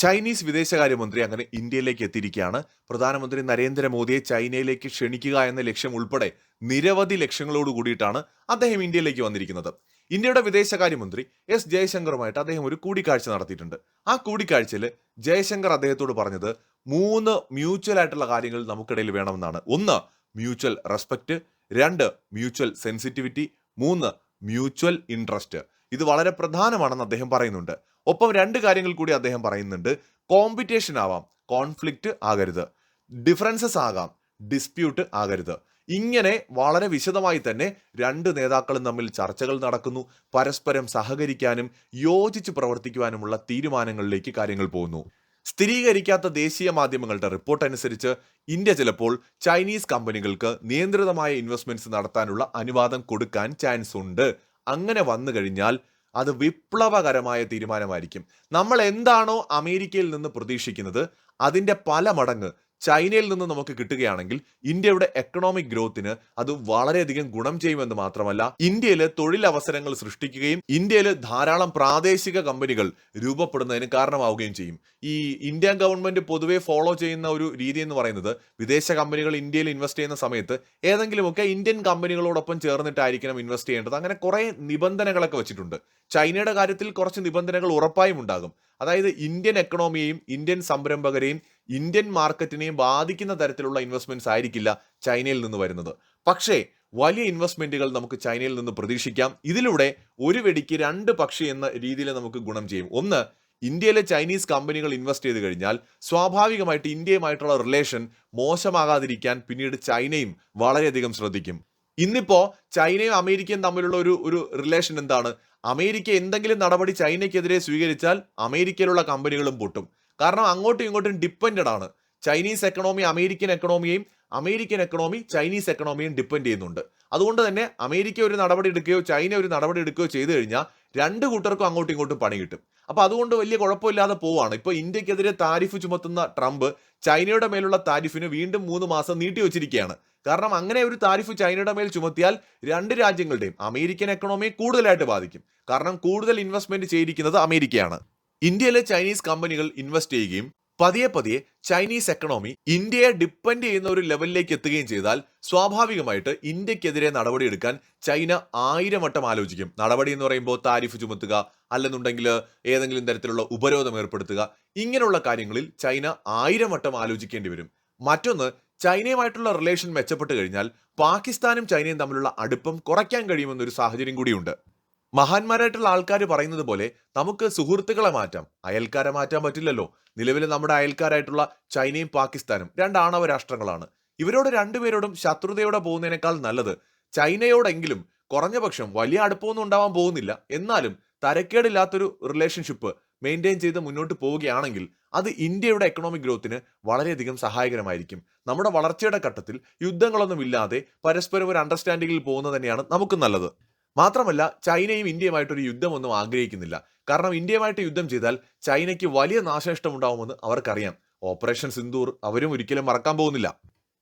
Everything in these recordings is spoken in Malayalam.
ചൈനീസ് വിദേശകാര്യമന്ത്രി അങ്ങനെ ഇന്ത്യയിലേക്ക് എത്തിയിരിക്കുകയാണ്. പ്രധാനമന്ത്രി നരേന്ദ്രമോദിയെ ചൈനയിലേക്ക് ക്ഷണിക്കുക എന്ന ലക്ഷ്യം ഉൾപ്പെടെ നിരവധി ലക്ഷ്യങ്ങളോട് കൂടിയിട്ടാണ് അദ്ദേഹം ഇന്ത്യയിലേക്ക് വന്നിരിക്കുന്നത്. ഇന്ത്യയുടെ വിദേശകാര്യമന്ത്രി എസ് ജയശങ്കറുമായിട്ട് അദ്ദേഹം ഒരു കൂടിക്കാഴ്ച നടത്തിയിട്ടുണ്ട്. ആ കൂടിക്കാഴ്ചയിൽ ജയശങ്കർ അദ്ദേഹത്തോട് പറഞ്ഞത് 3 മ്യൂച്വൽ ആയിട്ടുള്ള കാര്യങ്ങൾ നമുക്കിടയിൽ വേണമെന്നാണ്. 1 mutual respect, 2 mutual sensitivity, 3 mutual interest. ഇത് വളരെ പ്രധാനമാണെന്ന് അദ്ദേഹം പറയുന്നുണ്ട്. ഒപ്പം 2 കാര്യങ്ങൾ കൂടി അദ്ദേഹം പറയുന്നുണ്ട്. കോമ്പറ്റീഷൻ ആവാം, കോൺഫ്ലിക്റ്റ് ആകരുത്. ഡിഫറൻസസ് ആകാം, ഡിസ്പ്യൂട്ട് ആകരുത്. ഇങ്ങനെ വളരെ വിശദമായി തന്നെ 2 നേതാക്കളും തമ്മിൽ ചർച്ചകൾ നടക്കുന്നു. പരസ്പരം സഹകരിക്കാനും യോജിച്ച് പ്രവർത്തിക്കുവാനുമുള്ള തീരുമാനങ്ങളിലേക്ക് കാര്യങ്ങൾ പോകുന്നു. സ്ഥിരീകരിക്കാത്ത ദേശീയ മാധ്യമങ്ങളുടെ റിപ്പോർട്ട് അനുസരിച്ച് ഇന്ത്യ ചിലപ്പോൾ ചൈനീസ് കമ്പനികൾക്ക് നിയന്ത്രിതമായ ഇൻവെസ്റ്റ്മെന്റ്സ് നടത്താനുള്ള അനുവാദം കൊടുക്കാൻ ചാൻസ് ഉണ്ട്. അങ്ങനെ വന്നു കഴിഞ്ഞാൽ അത് വിപ്ലവകരമായ തീരുമാനമായിരിക്കും. നമ്മൾ എന്താണോ അമേരിക്കയിൽ നിന്ന് പ്രതീക്ഷിക്കുന്നത് അതിൻ്റെ പല മടങ്ങ് ചൈനയിൽ നിന്ന് നമുക്ക് കിട്ടുകയാണെങ്കിൽ ഇന്ത്യയുടെ എക്കണോമിക് ഗ്രോത്തിന് അത് വളരെയധികം ഗുണം ചെയ്യുമെന്ന് മാത്രമല്ല, ഇന്ത്യയിൽ തൊഴിലവസരങ്ങൾ സൃഷ്ടിക്കുകയും ഇന്ത്യയിൽ ധാരാളം പ്രാദേശിക കമ്പനികൾ രൂപപ്പെടുന്നതിന് കാരണമാവുകയും ചെയ്യും. ഈ ഇന്ത്യൻ ഗവൺമെന്റ് പൊതുവെ ഫോളോ ചെയ്യുന്ന ഒരു രീതി എന്ന് പറയുന്നത്, വിദേശ കമ്പനികൾ ഇന്ത്യയിൽ ഇൻവെസ്റ്റ് ചെയ്യുന്ന സമയത്ത് ഏതെങ്കിലുമൊക്കെ ഇന്ത്യൻ കമ്പനികളോടൊപ്പം ചേർന്നിട്ടായിരിക്കണം ഇൻവെസ്റ്റ് ചെയ്യേണ്ടത്. അങ്ങനെ കുറെ നിബന്ധനകളൊക്കെ വെച്ചിട്ടുണ്ട്. ചൈനയുടെ കാര്യത്തിൽ കുറച്ച് നിബന്ധനകൾ ഉറപ്പായും ഉണ്ടാകും. അതായത് ഇന്ത്യൻ എക്കണോമിയെയും ഇന്ത്യൻ സംരംഭകരെയും ഇന്ത്യൻ മാർക്കറ്റിനെയും ബാധിക്കുന്ന തരത്തിലുള്ള ഇൻവെസ്റ്റ്മെന്റ്സ് ആയിരിക്കില്ല ചൈനയിൽ നിന്ന് വരുന്നത്. പക്ഷേ വലിയ ഇൻവെസ്റ്റ്മെന്റുകൾ നമുക്ക് ചൈനയിൽ നിന്ന് പ്രതീക്ഷിക്കാം. ഇതിലൂടെ ഒരു വെടിക്ക് 2 പക്ഷി എന്ന രീതിയിൽ നമുക്ക് ഗുണം ചെയ്യും. ഒന്ന്, ഇന്ത്യയിലെ ചൈനീസ് കമ്പനികൾ ഇൻവെസ്റ്റ് ചെയ്ത് കഴിഞ്ഞാൽ സ്വാഭാവികമായിട്ട് ഇന്ത്യയുമായിട്ടുള്ള റിലേഷൻ മോശമാകാതിരിക്കാൻ പിന്നീട് ചൈനയും വളരെയധികം ശ്രദ്ധിക്കും. ഇന്നിപ്പോ ചൈനയും അമേരിക്കയും തമ്മിലുള്ള ഒരു റിലേഷൻ എന്താണ്? അമേരിക്ക എന്തെങ്കിലും നടപടി ചൈനയ്ക്കെതിരെ സ്വീകരിച്ചാൽ അമേരിക്കയിലുള്ള കമ്പനികളും പൊട്ടും. കാരണം അങ്ങോട്ടും ഇങ്ങോട്ടും ഡിപ്പെൻഡഡ് ആണ്. ചൈനീസ് എക്കണോമി അമേരിക്കൻ എക്കണോമിയെയും അമേരിക്കൻ എക്കണോമി ചൈനീസ് എക്കണോമിയും ഡിപ്പെൻഡ് ചെയ്യുന്നുണ്ട്. അതുകൊണ്ട് തന്നെ അമേരിക്ക ഒരു നടപടി എടുക്കുകയോ ചൈന ഒരു നടപടി എടുക്കുകയോ ചെയ്തു കഴിഞ്ഞാൽ 2 കൂട്ടർക്കും അങ്ങോട്ടും ഇങ്ങോട്ടും പണി കിട്ടും. അപ്പൊ അതുകൊണ്ട് വലിയ കുഴപ്പമില്ലാതെ പോവാണ്. ഇപ്പൊ ഇന്ത്യക്കെതിരെ താരിഫ് ചുമത്തുന്ന ട്രംപ് ചൈനയുടെ മേലുള്ള താരിഫിന് വീണ്ടും 3 മാസം നീട്ടിവെച്ചിരിക്കുകയാണ്. കാരണം അങ്ങനെ ഒരു താരിഫ് ചൈനയുടെ മേൽ ചുമത്തിയാൽ 2 രാജ്യങ്ങളുടെയും അമേരിക്കൻ എക്കണോമിയെ കൂടുതലായിട്ട് ബാധിക്കും. കാരണം കൂടുതൽ ഇൻവെസ്റ്റ്മെന്റ് ചെയ്തിരിക്കുന്നത് അമേരിക്കയാണ്. ഇന്ത്യയിലെ ചൈനീസ് കമ്പനികൾ ഇൻവെസ്റ്റ് ചെയ്യുകയും പതിയെ ചൈനീസ് എക്കണോമി ഇന്ത്യയെ ഡിപ്പെൻഡ് ചെയ്യുന്ന ഒരു ലെവലിലേക്ക് എത്തുകയും ചെയ്താൽ സ്വാഭാവികമായിട്ട് ഇന്ത്യക്കെതിരെ നടപടിയെടുക്കാൻ ചൈന 1000 വട്ടം ആലോചിക്കും. നടപടി എന്ന് പറയുമ്പോൾ താരിഫ് ചുമത്തുക, അല്ലെന്നുണ്ടെങ്കിൽ ഏതെങ്കിലും തരത്തിലുള്ള ഉപരോധം ഏർപ്പെടുത്തുക, ഇങ്ങനെയുള്ള കാര്യങ്ങളിൽ ചൈന 1000 വട്ടം ആലോചിക്കേണ്ടി വരും. മറ്റൊന്ന്, ചൈനയുമായിട്ടുള്ള റിലേഷൻ മെച്ചപ്പെട്ട് കഴിഞ്ഞാൽ പാകിസ്ഥാനും ചൈനയും തമ്മിലുള്ള അടുപ്പം കുറയ്ക്കാൻ കഴിയുമെന്നൊരു സാഹചര്യം കൂടിയുണ്ട്. മഹാന്മാരായിട്ടുള്ള ആൾക്കാർ പറയുന്നത് പോലെ നമുക്ക് സുഹൃത്തുക്കളെ മാറ്റാം, അയൽക്കാരെ മാറ്റാൻ പറ്റില്ലല്ലോ. നിലവിൽ നമ്മുടെ അയൽക്കാരായിട്ടുള്ള ചൈനയും പാകിസ്ഥാനും 2 ആണവ രാഷ്ട്രങ്ങളാണ്. ഇവരോട് 2 പേരോടും ശത്രുതയോടെ പോകുന്നതിനേക്കാൾ നല്ലത് ചൈനയോടെങ്കിലും കുറഞ്ഞ പക്ഷം വലിയ അടുപ്പമൊന്നും ഉണ്ടാവാൻ പോകുന്നില്ല, എന്നാലും തരക്കേടില്ലാത്തൊരു റിലേഷൻഷിപ്പ് മെയിൻറ്റെയിൻ ചെയ്ത് മുന്നോട്ട് പോവുകയാണെങ്കിൽ അത് ഇന്ത്യയുടെ എക്കണോമിക് ഗ്രോത്തിന് വളരെയധികം സഹായകരമായിരിക്കും. നമ്മുടെ വളർച്ചയുടെ ഘട്ടത്തിൽ യുദ്ധങ്ങളൊന്നുമില്ലാതെ പരസ്പരം ഒരു അണ്ടർസ്റ്റാൻഡിങ്ങിൽ പോകുന്നത് തന്നെയാണ് നമുക്ക് നല്ലത്. മാത്രമല്ല, ചൈനയും ഇന്ത്യയുമായിട്ടൊരു യുദ്ധമൊന്നും ആഗ്രഹിക്കുന്നില്ല. കാരണം ഇന്ത്യയുമായിട്ട് യുദ്ധം ചെയ്താൽ ചൈനയ്ക്ക് വലിയ നാശനഷ്ടം ഉണ്ടാവുമെന്ന് അവർക്കറിയാം. ഓപ്പറേഷൻ സിന്ദൂർ അവരും ഒരിക്കലും മറക്കാൻ പോകുന്നില്ല.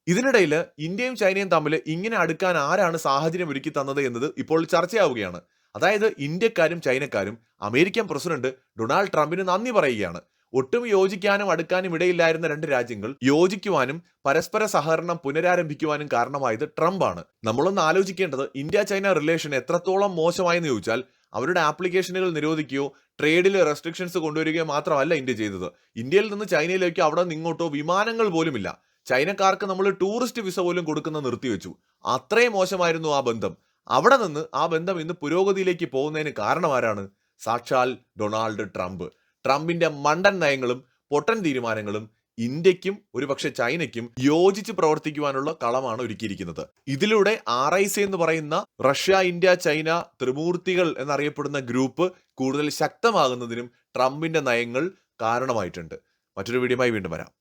ഇതിനിടയിൽ ഇന്ത്യയും ചൈനയും തമ്മിൽ ഇങ്ങനെ അടുക്കാൻ ആരാണ് സാഹചര്യം ഒരുക്കി തന്നത് എന്നത് ഇപ്പോൾ ചർച്ചയാവുകയാണ്. അതായത് ഇന്ത്യക്കാരും ചൈനക്കാരും അമേരിക്കൻ പ്രസിഡന്റ് ഡൊണാൾഡ് ട്രംപിന് നന്ദി പറയുകയാണ്. ഒട്ടും യോജിക്കാനും അടുക്കാനും ഇടയില്ലായിരുന്ന 2 രാജ്യങ്ങൾ യോജിക്കുവാനും പരസ്പര സഹകരണം പുനരാരംഭിക്കുവാനും കാരണമായത് ട്രംപാണ്. നമ്മളൊന്ന് ആലോചിക്കേണ്ടത്, ഇന്ത്യ ചൈന റിലേഷൻ എത്രത്തോളം മോശമായെന്ന് ചോദിച്ചാൽ അവരുടെ ആപ്ലിക്കേഷനുകൾ നിരോധിക്കുകയോ ട്രേഡിൽ റെസ്ട്രിക്ഷൻസ് കൊണ്ടുവരികയോ മാത്രമല്ല ഇന്ത്യ ചെയ്തത്. ഇന്ത്യയിൽ നിന്ന് ചൈനയിലേക്കോ അവിടെ നിന്ന് ഇങ്ങോട്ടോ വിമാനങ്ങൾ പോലുമില്ല. ചൈനക്കാർക്ക് നമ്മൾ ടൂറിസ്റ്റ് വിസ പോലും കൊടുക്കുന്നത് നിർത്തിവെച്ചു. അത്രയും മോശമായിരുന്നു ആ ബന്ധം. അവിടെ നിന്ന് ആ ബന്ധം ഇന്ന് പുരോഗതിയിലേക്ക് പോകുന്നതിന് കാരണമാരാണ്? സാക്ഷാൽ ഡൊണാൾഡ് ട്രംപ്. ട്രംപിന്റെ മണ്ടൻ നയങ്ങളും പൊട്ടൻ തീരുമാനങ്ങളും ഇന്ത്യക്കും ഒരുപക്ഷെ ചൈനയ്ക്കും യോജിച്ച് പ്രവർത്തിക്കുവാനുള്ള കളമാണ് ഒരുക്കിയിരിക്കുന്നത്. ഇതിലൂടെ RIC എന്ന് പറയുന്ന റഷ്യ, ഇന്ത്യ, ചൈന ത്രിമൂർത്തികൾ എന്നറിയപ്പെടുന്ന ഗ്രൂപ്പ് കൂടുതൽ ശക്തമാകുന്നതിനും ട്രംപിന്റെ നയങ്ങൾ കാരണമായിട്ടുണ്ട്. മറ്റൊരു വീഡിയോയുമായി വീണ്ടും വരാം.